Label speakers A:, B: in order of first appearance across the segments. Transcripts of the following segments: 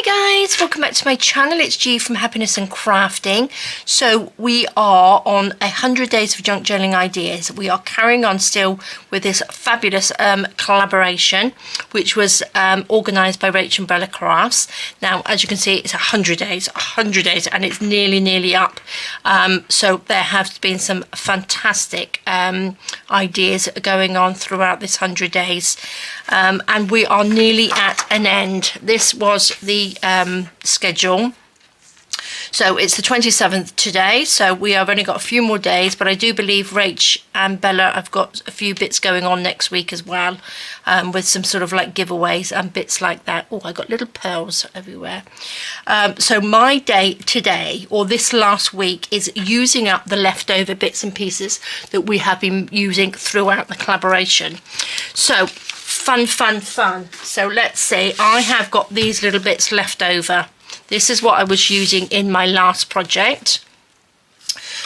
A: Hi guys, welcome back to my channel. It's G from Happiness and Crafting. So we are on 100 days of junk journaling ideas. We are carrying on still with this fabulous collaboration, which was organised by Rachel Bella Crafts. Now, as you can see, it's 100 days, and it's nearly up. So there have been some fantastic ideas going on throughout this 100 days, and we are nearly at an end. This was the schedule, so it's the 27th today, so we have only got a few more days, but I do believe Rach and Bella have got a few bits going on next week as well, with some sort of like giveaways and bits like that. Oh, I got little pearls everywhere. So my day today, or this last week, is using up the leftover bits and pieces that we have been using throughout the collaboration. So fun. So let's see, I have got these little bits left over. This is what I was using in my last project.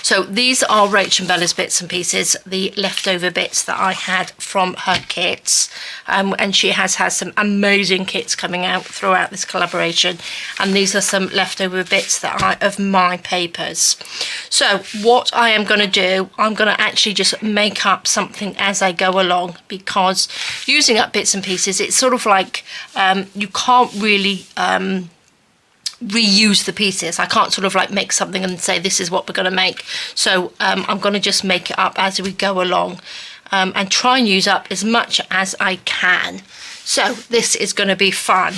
A: So these are Rach and Bella's bits and pieces, the leftover bits that I had from her kits, and she has had some amazing kits coming out throughout this collaboration, and these are some leftover bits that of my papers. So what I am going to do, I'm going to actually just make up something as I go along, because using up bits and pieces, it's sort of like you can't really reuse the pieces. I can't sort of like make something and say this is what we're going to make. So I'm going to just make it up as we go along, and try and use up as much as I can. So this is going to be fun.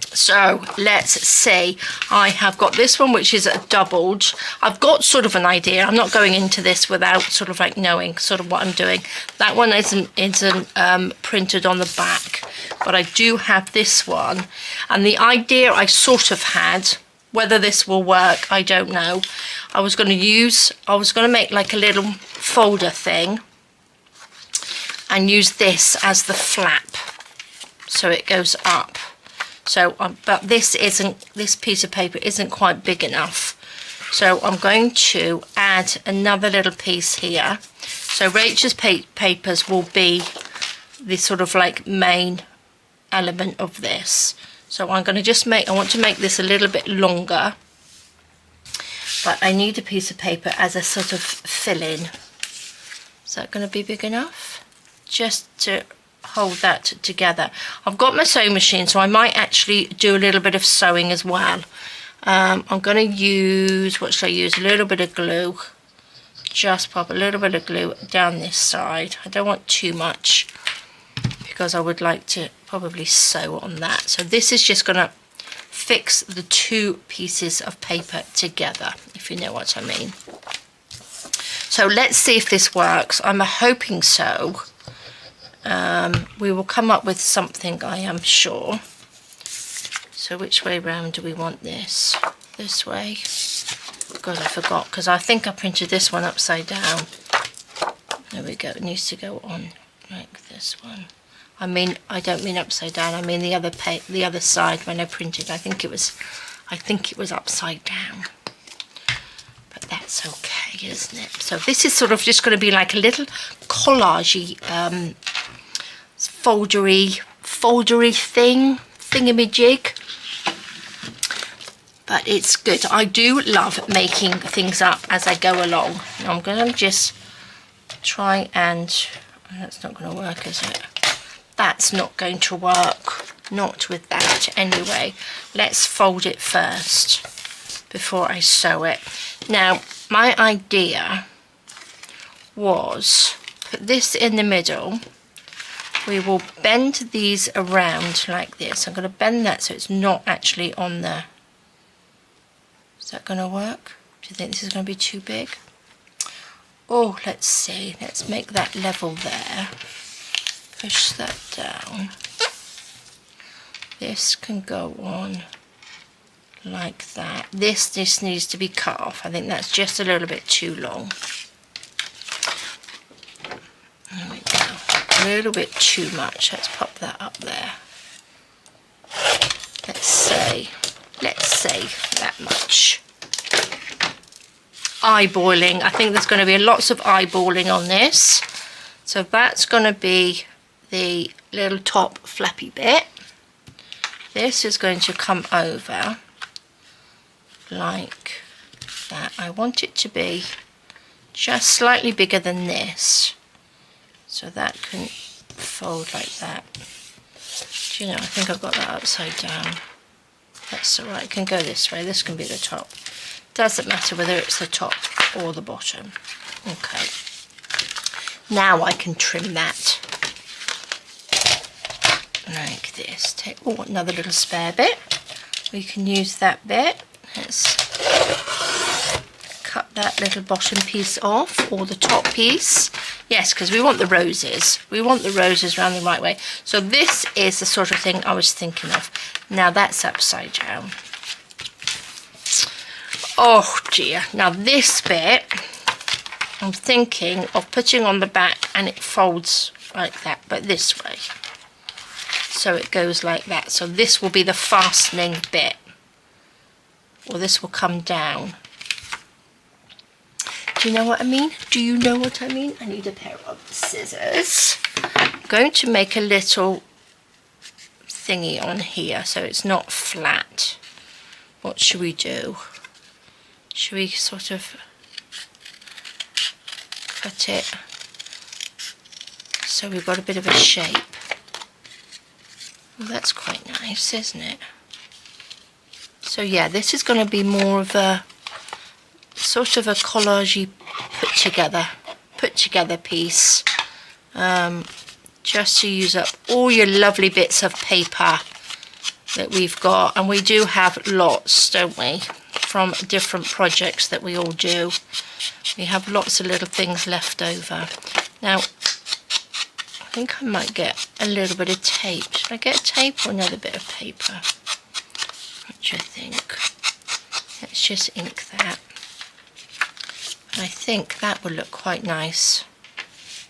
A: So let's see, I have got this one, which is doubled. I've got sort of an idea. I'm not going into this without sort of like knowing sort of what I'm doing. That one isn't printed on the back, but I do have this one, and the idea I sort of had, whether this will work, I don't know. I was going to make like a little folder thing and use this as the flap so it goes up. So, but this piece of paper isn't quite big enough. So I'm going to add another little piece here. So Rachel's papers will be the sort of like main element of this. So I'm going to just I want to make this a little bit longer, but I need a piece of paper as a sort of fill-in. Is that going to be big enough? Just to hold that together. I've got my sewing machine, so I might actually do a little bit of sewing as well. I'm going to use, what should I use? A little bit of glue. Just pop a little bit of glue down this side. I don't want too much, because I would like to probably sew on that. So this is just going to fix the two pieces of paper together, if you know what I mean. So let's see if this works. I'm hoping so. We will come up with something, I am sure. So which way round do we want this? This way? God, I forgot, because I think I printed this one upside down. There we go. It needs to go on like this one. I mean, I don't mean upside down. I mean the other side when I printed. I think it was upside down. But that's okay, isn't it? So this is sort of just going to be like a little collagey, foldery thingamajig, but it's good. I do love making things up as I go along. Now I'm going to just try and, that's not going to work, is it? That's not going to work, not with that anyway. Let's fold it first before I sew it. Now my idea was put this in the middle. We will bend these around like this. I'm going to bend that so it's not actually on there. Is that going to work? Do you think this is going to be too big? Oh, let's see. Let's make that level there. Push that down. This can go on like that. This needs to be cut off. I think that's just a little bit too long. There we go. A little bit too much. Let's pop that up there. Let's say that much. Eyeballing. I think there's going to be lots of eyeballing on this. So that's going to be the little top flappy bit. this is going to come over like that. I want it to be just slightly bigger than this, so that can fold like that. Do you know, I think I've got that upside down. That's alright, it can go this way, this can be the top. Doesn't matter whether it's the top or the bottom. Okay. Now I can trim that. Like this. Take another little spare bit. We can use that bit. Let's cut that little bottom piece off, or the top piece. Yes, because we want the roses. We want the roses round the right way. So this is the sort of thing I was thinking of. Now that's upside down. Oh dear. Now this bit, I'm thinking of putting on the back and it folds like that, but this way. So it goes like that. So this will be the fastening bit. Or this will come down. Do you know what I mean? Do you know what I mean? I need a pair of scissors. I'm going to make a little thingy on here so it's not flat. What should we do? Should we sort of cut it so we've got a bit of a shape? Well, that's quite nice, isn't it? So yeah, this is going to be more of a sort of a collagey put together piece, just to use up all your lovely bits of paper that we've got, and we do have lots, don't we, from different projects that we all do. We have lots of little things left over. Now I think I might get a little bit of tape. Should I get tape or another bit of paper? What do you think? Let's just ink that. I think that will look quite nice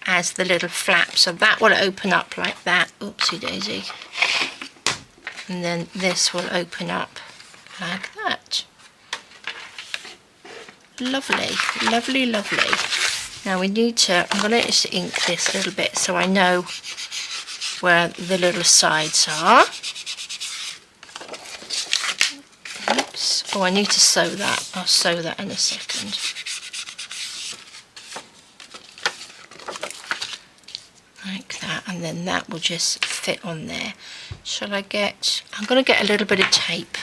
A: as the little flap. So that will open up like that. Oopsie daisy. And then this will open up like that. Lovely, lovely, lovely. Now we need to, I'm going to just ink this a little bit so I know where the little sides are. Oops. Oh, I need to sew that. I'll sew that in a second. Like that, and then that will just fit on there. Shall I get, I'm going to get a little bit of tape.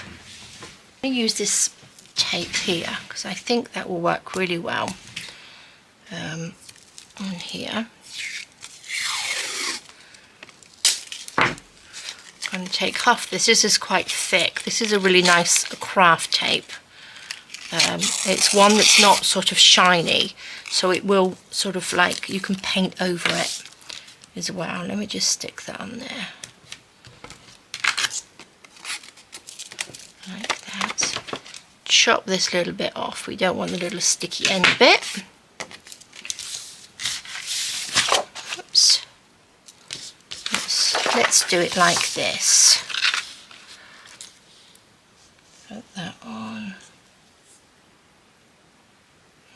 A: I'm going to use this tape here because I think that will work really well on here. I'm going to take half this. This is quite thick. This is a really nice craft tape. It's one that's not sort of shiny, so it will sort of like, you can paint over it as well. Let me just stick that on there. Like that. Chop this little bit off. We don't want the little sticky end bit. Oops. Let's do it like this. Put that on.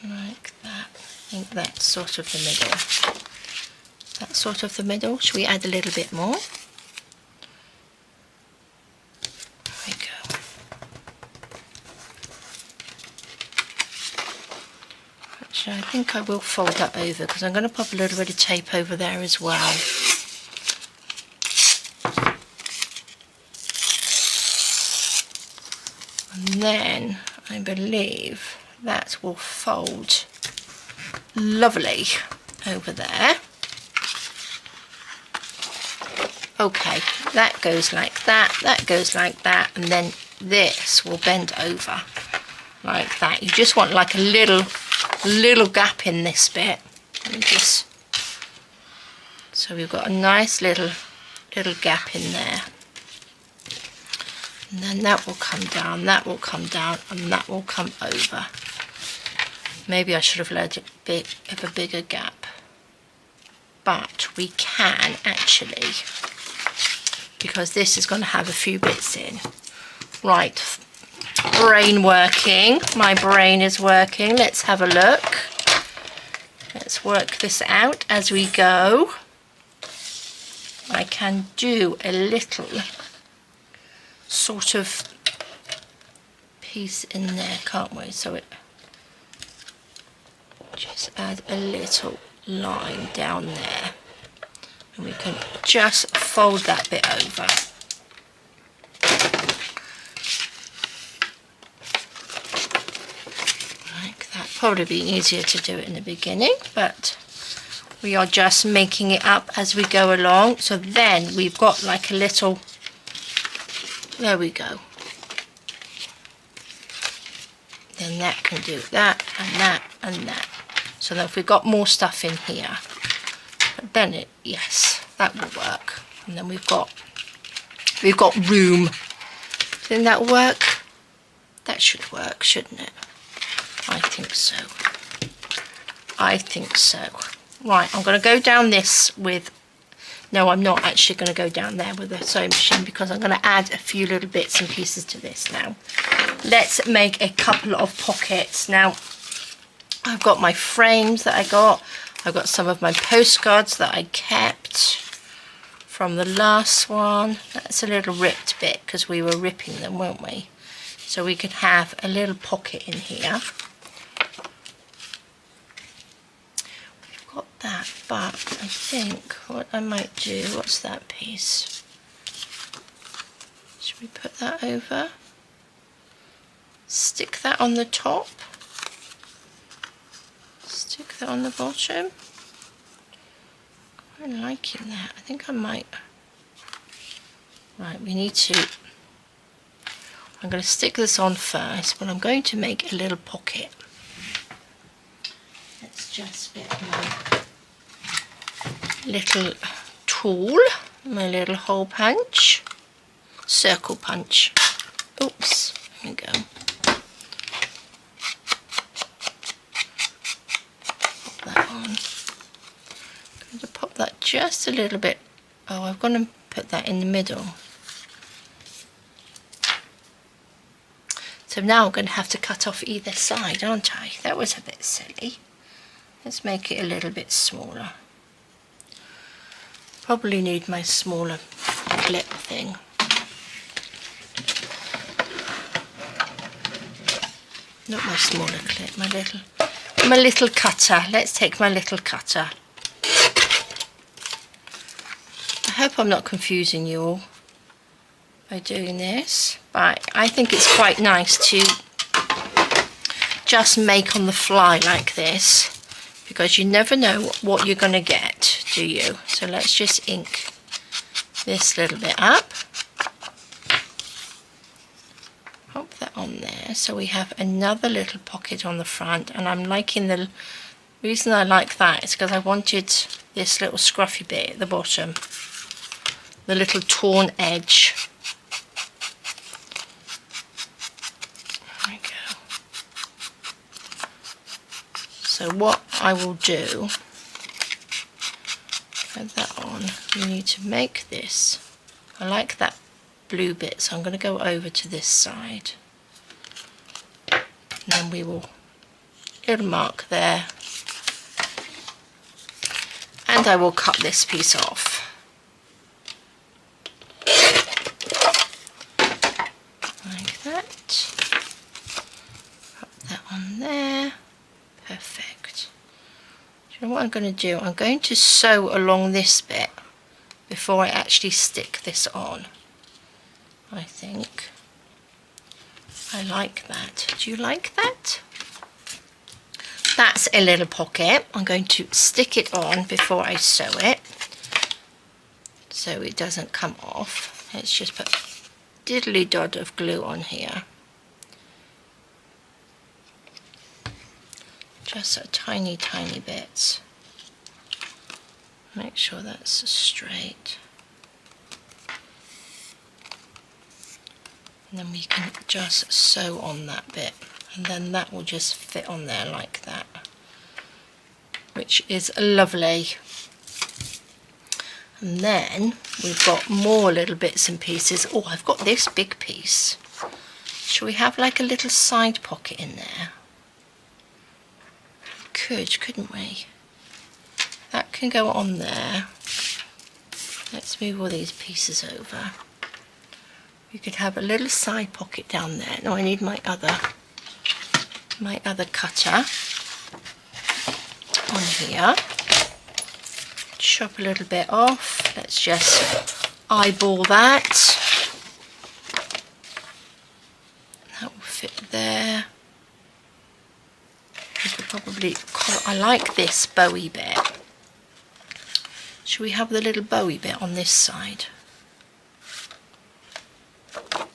A: Like that. I think that's sort of the middle. That's sort of the middle. Should we add a little bit more? There we go. Actually, I think I will fold that over because I'm going to pop a little bit of tape over there as well. And then I believe that will fold lovely over there. Okay, that goes like that, that goes like that, and then this will bend over like that. You just want like a little gap in this bit. Let me just, so we've got a nice little gap in there. And then that will come down, that will come down, and that will come over. Maybe I should have let it be of a bigger gap. But we can actually, because this is going to have a few bits in. Right, brain working. My brain is working. Let's have a look. Let's work this out as we go. I can do a little sort of piece in there, can't we? So it just add a little line down there, and we can just fold that bit over. Like that. Probably be easier to do it in the beginning, but we are just making it up as we go along. So then we've got like a little, there we go. Then that can do that and that and that. So then if we've got more stuff in here, but then it, yes, that will work. And then we've got room. Didn't that work? That should work, shouldn't it? I think so. I think so. Right, I'm going to go down this with, no, I'm not actually going to go down there with the sewing machine, because I'm going to add a few little bits and pieces to this now. Let's make a couple of pockets. Now, I've got my frames that I got. I've got some of my postcards that I kept from the last one. That's a little ripped bit because we were ripping them, weren't we? So we could have a little pocket in here. Got that, but I think what I might do, what's that piece? Should we put that over? Stick that on the top. Stick that on the bottom. I'm liking that. I think I might. Right, we need to. I'm going to stick this on first, but I'm going to make a little pocket. Let's just get my little tool, my little hole punch, circle punch. Oops, there we go. Pop that on. I'm going to pop that just a little bit. Oh, I'm going to put that in the middle. So now I'm going to have to cut off either side, aren't I? That was a bit silly. Let's make it a little bit smaller. Probably need my smaller clip thing. Not my smaller clip, my little cutter. Let's take my little cutter. I hope I'm not confusing you all by doing this, but I think it's quite nice to just make on the fly like this, because you never know what you're going to get, do you? So let's just ink this little bit up. Pop that on there, so we have another little pocket on the front. And I'm liking the reason I like that is because I wanted this little scruffy bit at the bottom, the little torn edge. There we go. So what I will do, put that on, you need to make this. I like that blue bit, so I'm going to go over to this side. And then we will, little mark there. And I will cut this piece off. Like that. Put that on there. Perfect. Do you know what I'm going to do? I'm going to sew along this bit before I actually stick this on. I think. I like that. Do you like that? That's a little pocket. I'm going to stick it on before I sew it, so it doesn't come off. Let's just put a diddly dot of glue on here. Just a tiny bit. Make sure that's straight. And then we can just sew on that bit, and then that will just fit on there like that, which is lovely. And then we've got more little bits and pieces. Oh, I've got this big piece. Should we have like a little side pocket in there? Couldn't we? That can go on there. Let's move all these pieces over. you could have a little side pocket down there. Now I need my other cutter on here. Chop a little bit off. Let's just eyeball that. That will fit there. You could probably, I like this bowie bit. Should we have the little bowie bit on this side? There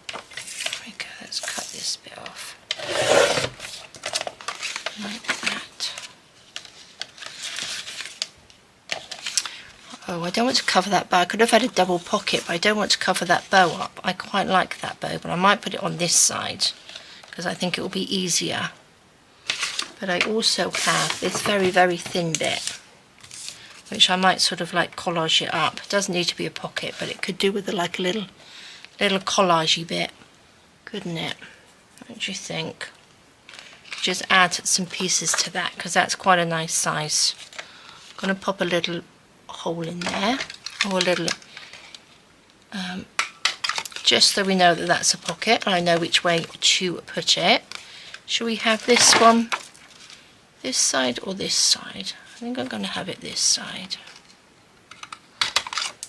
A: we go, let's cut this bit off. Like that. Oh, I don't want to cover that bow. I could have had a double pocket, but I don't want to cover that bow up. I quite like that bow, but I might put it on this side because I think it will be easier. But I also have this very, very thin bit, which I might sort of like collage it up. It doesn't need to be a pocket, but it could do with like a little collagey bit, couldn't it? What do you think? Just add some pieces to that because that's quite a nice size. I'm going to pop a little hole in there, or a little, just so we know that that's a pocket and I know which way to put it. Should we have this one this side or this side? I think I'm going to have it this side.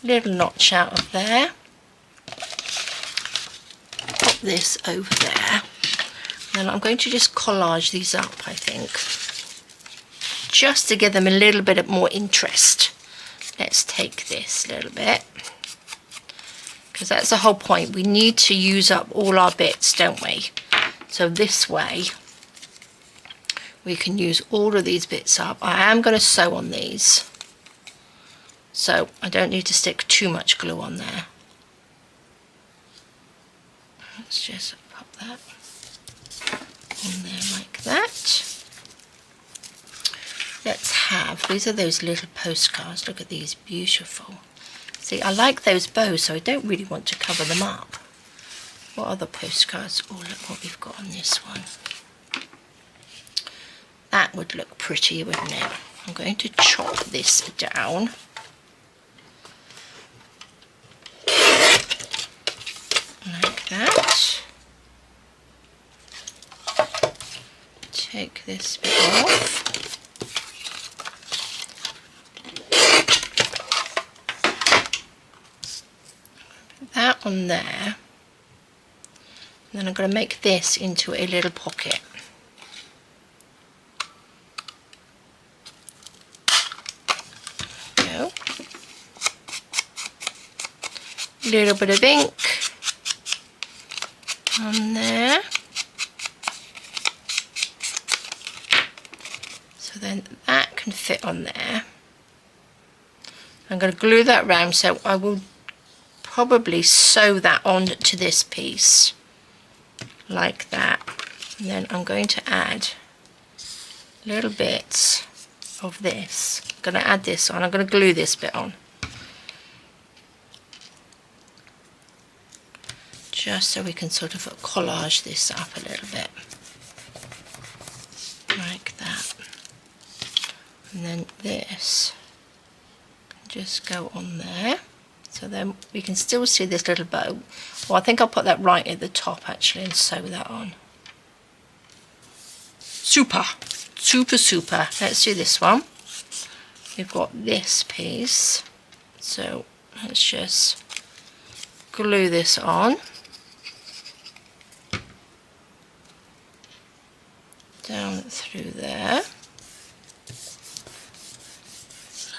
A: Little notch out of there. Pop this over there. Then I'm going to just collage these up, I think, just to give them a little bit more interest. Let's take this little bit, because that's the whole point. We need to use up all our bits, don't we? So this way we can use all of these bits up. I am going to sew on these, so I don't need to stick too much glue on there. Let's just pop that on there like that. Let's have, these are those little postcards. Look at these, beautiful. See, I like those bows, so I don't really want to cover them up. What other postcards? Oh, look what we've got on this one. That would look pretty, wouldn't it? I'm going to chop this down. Like that. Take this bit off. Put that on there. And then I'm going to make this into a little pocket. Go. Little bit of ink on there. So then that can fit on there. I'm going to glue that round, so I will probably sew that on to this piece like that. And then I'm going to add little bits of this. I'm going to add this on. I'm going to glue this bit on, just so we can sort of collage this up a little bit like that. And then this can just go on there, so then we can still see this little bow. Well, I think I'll put that right at the top actually and sew that on. Super, super, super. Let's do this one. We've got this piece, so let's just glue this on. Down through there.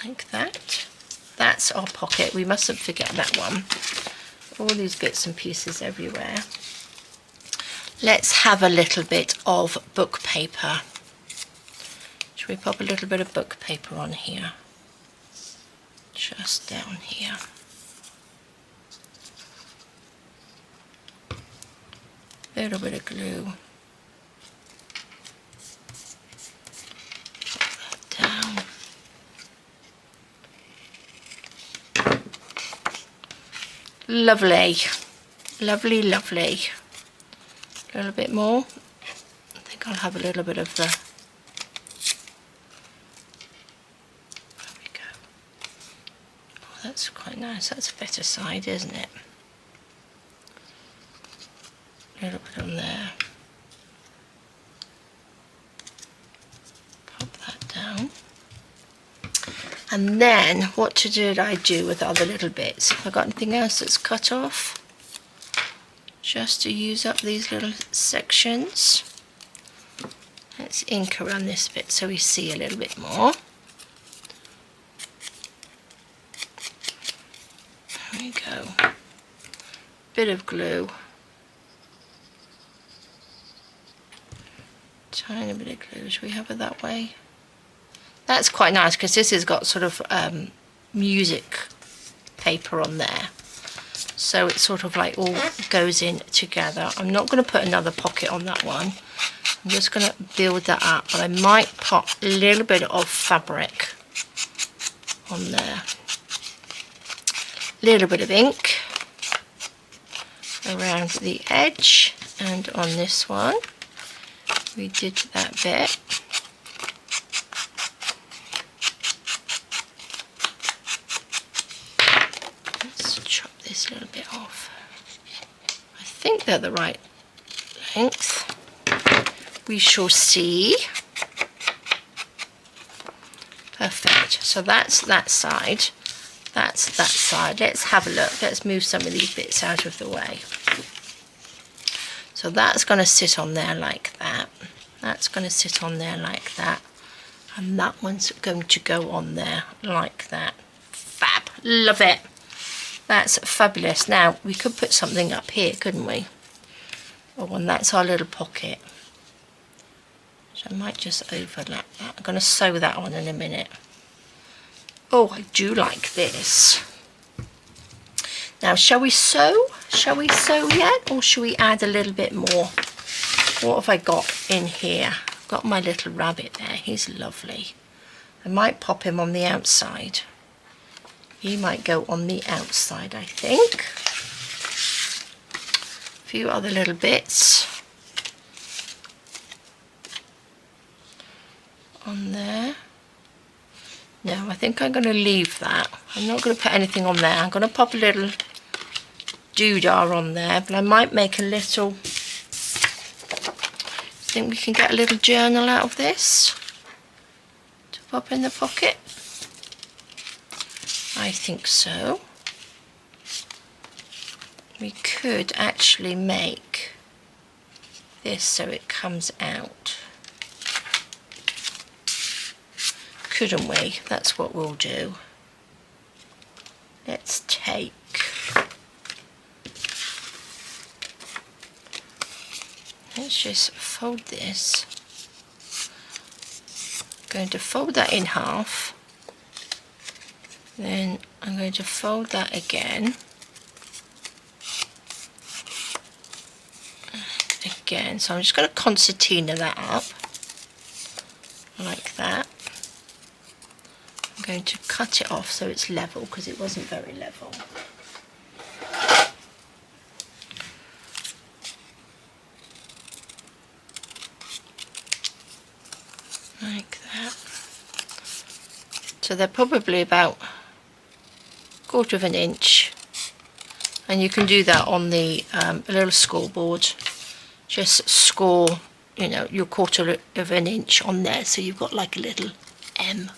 A: Like that. That's our pocket. We mustn't forget that one. All these bits and pieces everywhere. Let's have a little bit of book paper. Should we pop a little bit of book paper on here? Just down here. A little bit of glue. Put that down. Lovely, lovely, lovely. A little bit more. I think I'll have a little bit of the. There we go. Oh, that's quite nice. That's a better side, isn't it? A little bit on there. Pop that down. And then, what did I do with the other little bits? Have I got anything else that's cut off? Just to use up these little sections. Let's ink around this bit so we see a little bit more. There we go. Bit of glue. Tiny bit of glue. Should we have it that way? That's quite nice because this has got sort of music paper on there. So it sort of like all goes in together. I'm not going to put another pocket on that one. I'm just going to build that up. But I might pop a little bit of fabric on there. A little bit of ink around the edge. And on this one, we did that bit. A little bit off. I think they're the right length. We shall see. Perfect. So that's that side. That's that side. Let's have a look. Let's move some of these bits out of the way. So that's going to sit on there like that. That's going to sit on there like that. And that one's going to go on there like that. Fab. Love it. That's fabulous. Now, we could put something up here, couldn't we? Oh, and that's our little pocket. So I might just overlap that. I'm going to sew that on in a minute. Oh, I do like this. Now, shall we sew? Shall we sew yet? Or shall we add a little bit more? What have I got in here? I've got my little rabbit there. He's lovely. I might pop him on the outside. He might go on the outside, I think. A few other little bits on there. No, I think I'm going to leave that. I'm not going to put anything on there. I'm going to pop a little doodah on there, but I might make a little... Think we can get a little journal out of this to pop in the pocket? I think so. We could actually make this so it comes out. Couldn't we? That's what we'll do. Let's take let's just fold this. I'm going to fold that in half. Then I'm going to fold that again. Again. So I'm just going to concertina that up. Like that. I'm going to cut it off so it's level because it wasn't very level. Like that. So they're probably about 1/4 of an inch, and you can do that on the a little scoreboard. Just score, you know, your 1/4 of an inch on there, so you've got like a little M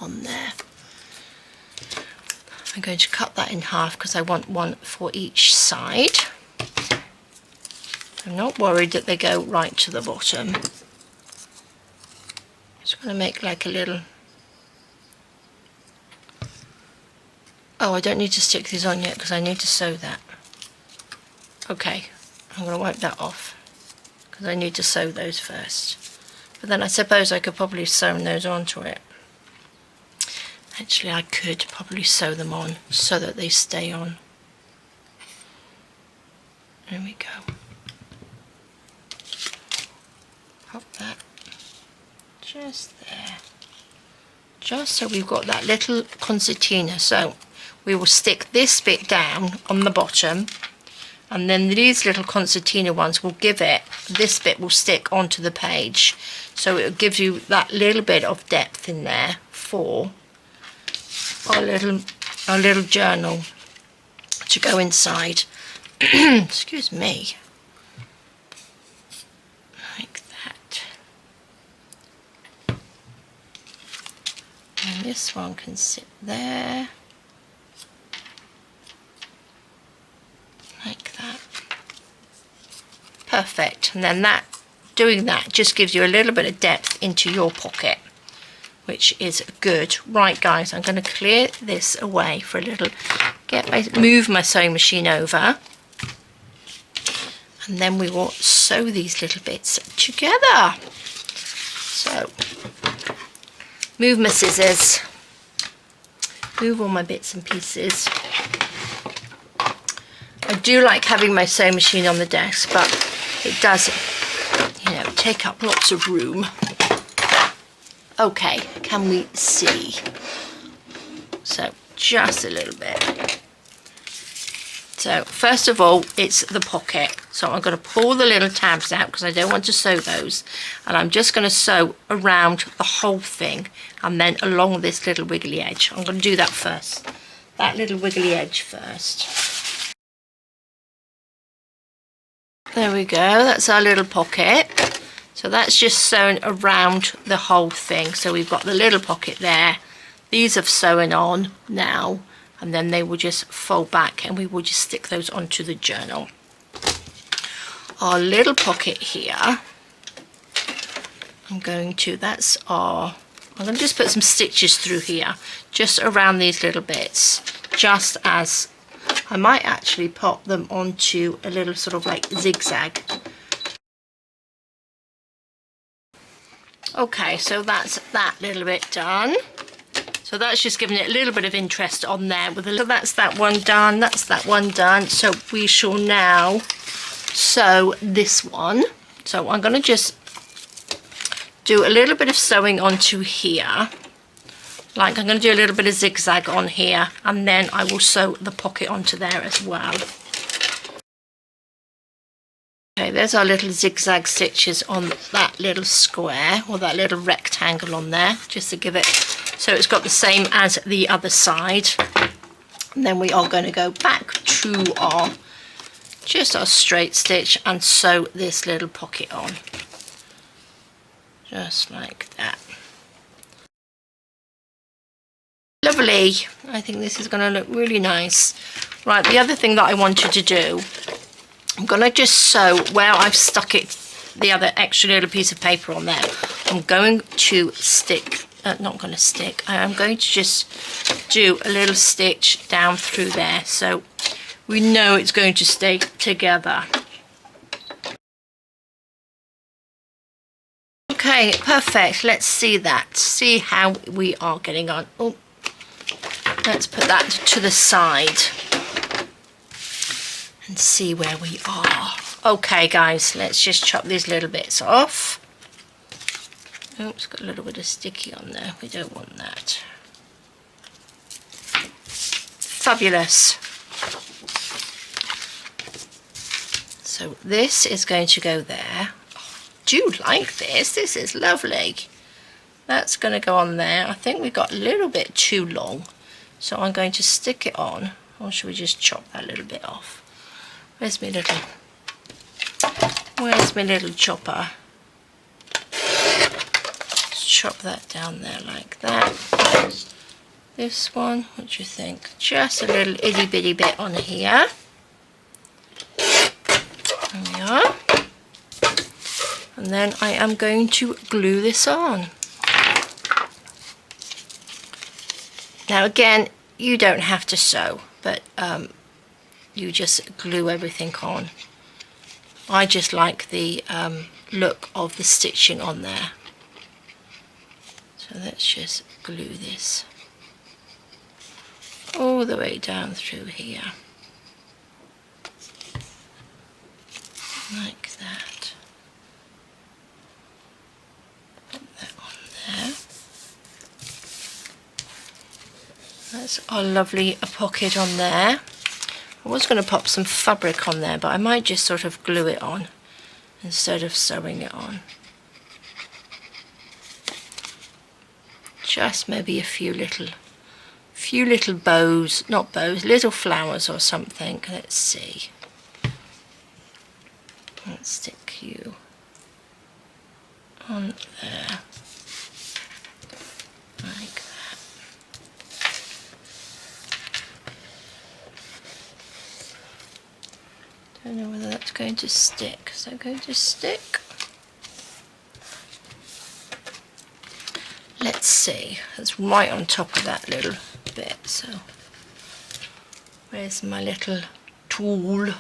A: on there. I'm going to cut that in half because I want one for each side. I'm not worried that they go right to the bottom. Just going to make like a little... Oh, I don't need to stick these on yet because I need to sew that. Okay, I'm going to wipe that off because I need to sew those first. But then I suppose I could probably sew those onto it. Actually, I could probably sew them on so that they stay on. There we go. Pop that just there. Just so we've got that little concertina. So we will stick this bit down on the bottom, and then these little concertina ones will give it, this bit will stick onto the page. So it gives you that little bit of depth in there for our little journal to go inside. Excuse me. this one can sit there. Like that. Perfect. And then doing that just gives you a little bit of depth into your pocket, which is good. Right guys, I'm going to clear this away for a little, move my sewing machine over, and then we will sew these little bits together. So, move my scissors, move all my bits and pieces. I do like having my sewing machine on the desk, but it does, you know, take up lots of room. Okay, can we see? So just a little bit. So first of all, it's the pocket. So I'm going to pull the little tabs out because I don't want to sew those. And I'm just going to sew around the whole thing and then along this little wiggly edge. I'm going to do that first. That little wiggly edge first. There we go, that's our little pocket. So that's just sewn around the whole thing. So we've got the little pocket there. These have sewn on now, and then they will just fold back and we will just stick those onto the journal. Our little pocket here, I'm going to just put some stitches through here, just around these little bits, just as I might actually pop them onto a little sort of like zigzag. Okay, so that's that little bit done. So that's just giving it a little bit of interest on there. So that's that one done, that's that one done. So we shall now sew this one. So I'm going to just do a little bit of sewing onto here. Like I'm going to do a little bit of zigzag on here, and then I will sew the pocket onto there as well. Okay, there's our little zigzag stitches on that little square, or that little rectangle on there, just to give it, so it's got the same as the other side. And then we are going to go back to our straight stitch and sew this little pocket on. Just like that. Lovely. I think this is going to look really nice. Right, the other thing that I wanted to do, I'm going to just sew where I've stuck it, the other extra little piece of paper on there. I'm going to stick, not going to stick, I'm going to just do a little stitch down through there so we know it's going to stay together. Okay, perfect. Let's see that. See how we are getting on. Oh, let's put that to the side and see where we are. Okay guys, let's just chop these little bits off. Oops, got a little bit of sticky on there. We don't want that. Fabulous. So this is going to go there. Oh, do you like this? This is lovely. That's going to go on there. I think we got a little bit too long, so I'm going to stick it on. Or should we just chop that little bit off? Where's my little chopper? Let's chop that down there like that. This one, what do you think? Just a little itty bitty bit on here. There we are. And then I am going to glue this on. Now again, you don't have to sew, but you just glue everything on. I just like the look of the stitching on there. So let's just glue this all the way down through here. Like that. Put that on there. That's our lovely pocket on there. I was going to pop some fabric on there, but I might just sort of glue it on instead of sewing it on. Just maybe a few little bows, not bows, little flowers or something. Let's see. Let's stick you on there, like that. going to stick? Is that going to stick? Let's see. It's right on top of that little bit. So where's my little tool?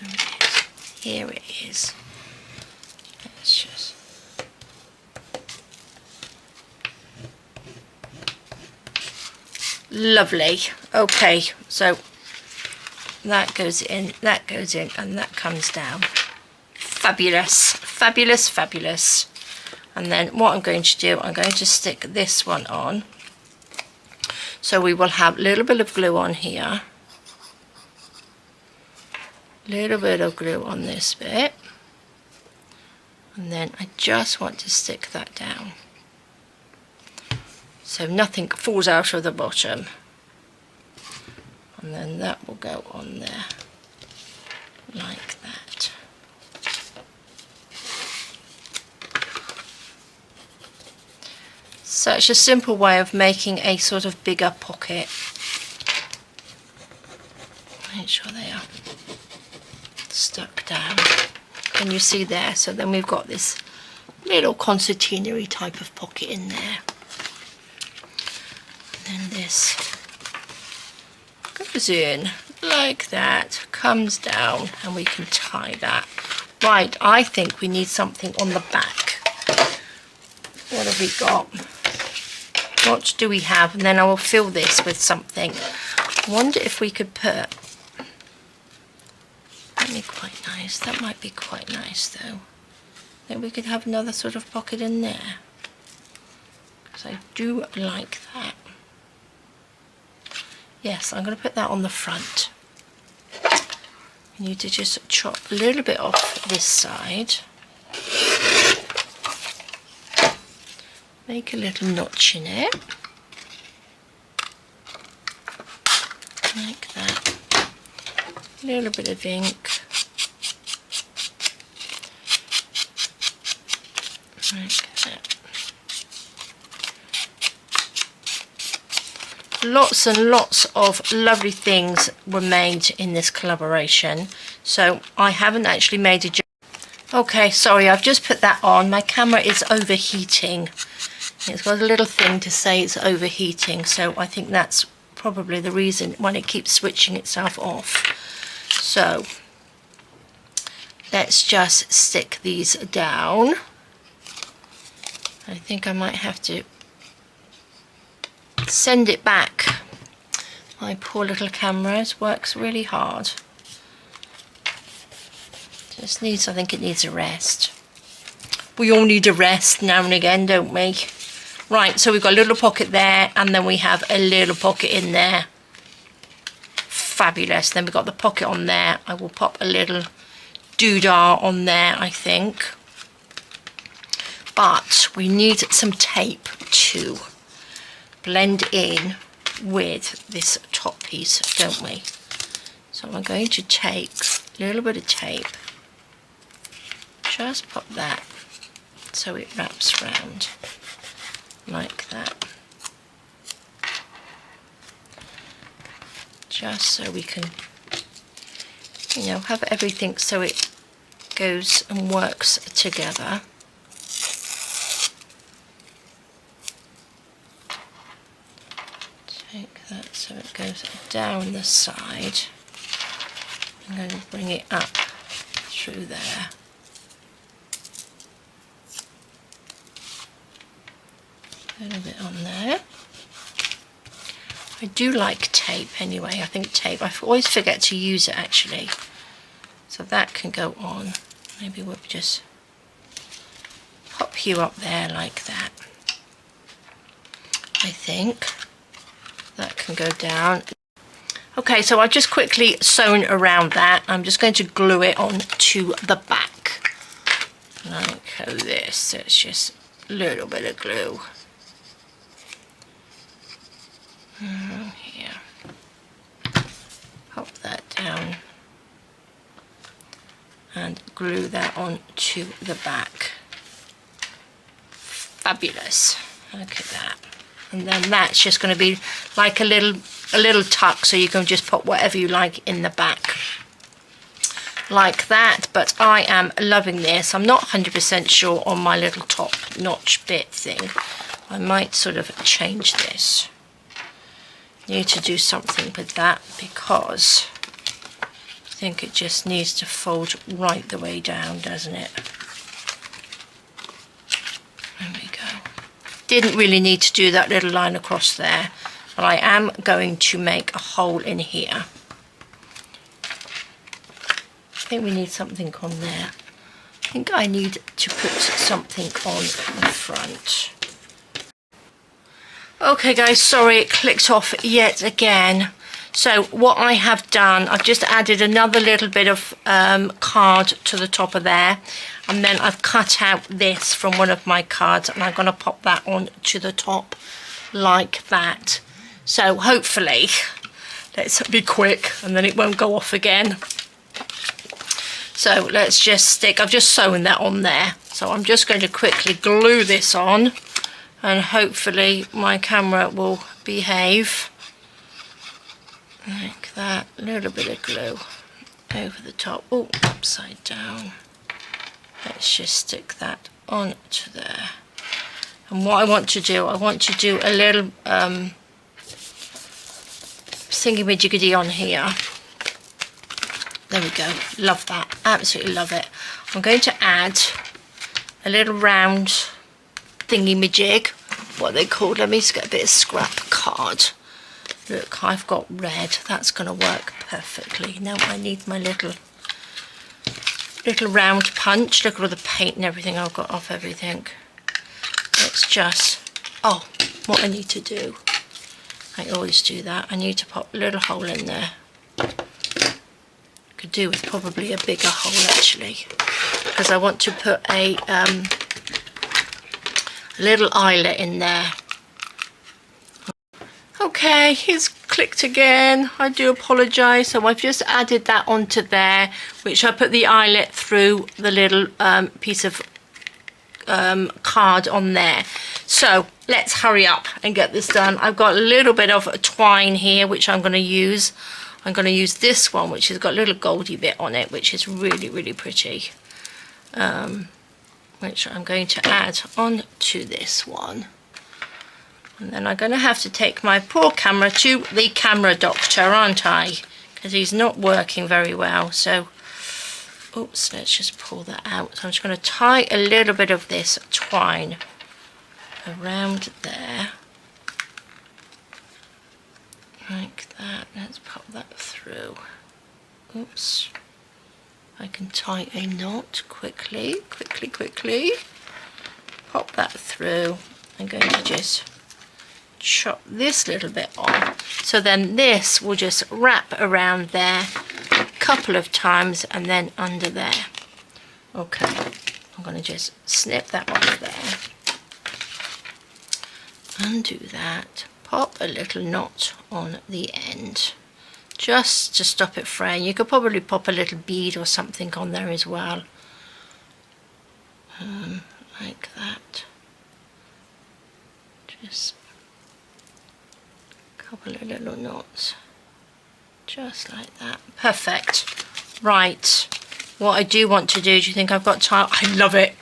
A: There it is. Here it is. Let's just... Lovely. Okay, so that goes in, and that comes down. Fabulous, fabulous, fabulous. And then what I'm going to do, I'm going to stick this one on. So we will have a little bit of glue on here. A little bit of glue on this bit. And then I just want to stick that down, so nothing falls out of the bottom. And then that will go on there, like that. Such a simple way of making a sort of bigger pocket. Make sure they are stuck down. Can you see there? So then we've got this little concertina-y type of pocket in there. And then this goes in like that, comes down, and we can tie that. Right, I think we need something on the back. What have we got? What do we have? And then I will fill this with something. I wonder if we could put... That'd be quite nice. That might be quite nice though. Then we could have another sort of pocket in there, because I do like that. Yes, I'm going to put that on the front. You need to just chop a little bit off this side. Make a little notch in it. Like that. A little bit of ink. Like that. Lots and lots of lovely things were made in this collaboration. So I haven't actually made a... Okay, sorry, I've just put that on. My camera is overheating. It's got a little thing to say it's overheating, so I think that's probably the reason when it keeps switching itself off. So let's just stick these down. I think I might have to send it back. My poor little camera, it works really hard. Just needs, I think it needs a rest. We all need a rest now and again, don't we? Right, so we've got a little pocket there, and then we have a little pocket in there. Fabulous. Then we've got the pocket on there. I will pop a little doodah on there, I think. But we need some tape to blend in with this top piece, don't we? So I'm going to take a little bit of tape. Just pop that so it wraps around like that, just so we can, you know, have everything so it goes and works together. Take that so it goes down the side. I'm going to bring it up through there. A little bit on there. I do like tape anyway. I think tape, I always forget to use it actually. So that can go on. Maybe we'll just pop you up there like that. I think that can go down. Okay, so I've just quickly sewn around that. I'm just going to glue it on to the back. Like this. So it's just a little bit of glue. Here, pop that down and glue that on to the back. Fabulous. Look at that. And then that's just going to be like a little tuck, so you can just put whatever you like in the back. like that, but I am loving this. I'm not 100% sure on my little top notch bit thing. I might sort of change this. Need to do something with that because I think it just needs to fold right the way down, doesn't it? There we go. Didn't really need to do that little line across there, but I am going to make a hole in here. I think we need something on there. I think I need to put something on the front. Okay guys, sorry it clicked off yet again. So what I have done, I've just added another little bit of card to the top of there, and then I've cut out this from one of my cards and I'm going to pop that on to the top like that. So hopefully, let's be quick and then it won't go off again. So let's just stick, I've just sewn that on there. So I'm just going to quickly glue this on and hopefully my camera will behave. Like that, a little bit of glue over the top. Oh, upside down. Let's just stick that onto there. And what I want to do a little thingy-majiggy on here. There we go, love that, absolutely love it. I'm going to add a little round thingy-majig, what they call, let me just get a bit of scrap card. Look, I've got red, that's going to work perfectly. Now I need my little round punch. Look at all the paint and everything I've got off everything. Let's just, oh, what I need to do, I always do that, I need to pop a little hole in there. Could do with probably a bigger hole actually, because I want to put a little eyelet in there. Okay, it's clicked again. I do apologise. So I've just added that onto there, which I put the eyelet through the little piece of card on there. So let's hurry up and get this done. I've got a little bit of twine here, which I'm going to use. I'm going to use this one, which has got a little goldy bit on it, which is really, really pretty. Which I'm going to add on to this one. And then I'm going to have to take my poor camera to the camera doctor, aren't I? Because he's not working very well. So, oops, let's just pull that out. So I'm just going to tie a little bit of this twine around there. Like that. Let's pop that through. Oops. I can tie a knot quickly. Pop that through. I'm going to just chop this little bit on, so then this will just wrap around there a couple of times and then under there. Okay, I'm going to just snip that off there, undo that, pop a little knot on the end just to stop it fraying. You could probably pop a little bead or something on there as well, like that. Just couple of little knots, just like that. Perfect. Right, what I do want to do you think I've got time? I love it.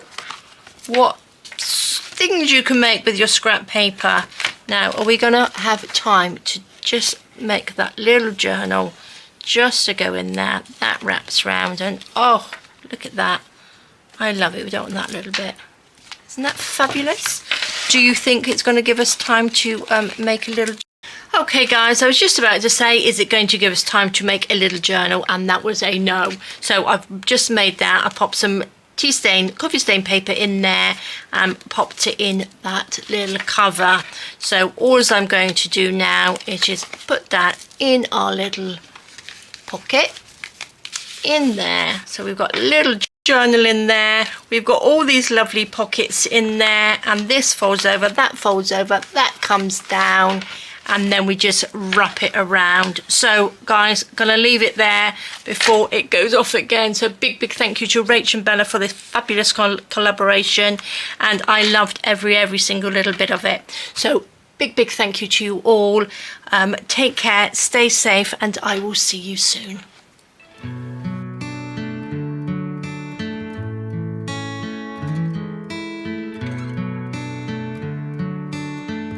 A: What things you can make with your scrap paper. Now, are we gonna have time to just make that little journal just to go in there? That wraps round, and oh, look at that. I love it. We don't want that little bit. Isn't that fabulous? Do you think it's going to give us time to make a little... Okay guys, I was just about to say, is it going to give us time to make a little journal? And that was a no. So I've just made that. I popped some coffee stain paper in there and popped it in that little cover. So all I'm going to do now is just put that in our little pocket in there. So we've got a little journal in there, we've got all these lovely pockets in there, and this folds over, that folds over, that comes down, and then we just wrap it around. So guys, gonna leave it there before it goes off again. So big thank you to Rach and Bella for this fabulous collaboration, and I loved every single little bit of it. So big thank you to you all. Take care, stay safe, and I will see you soon.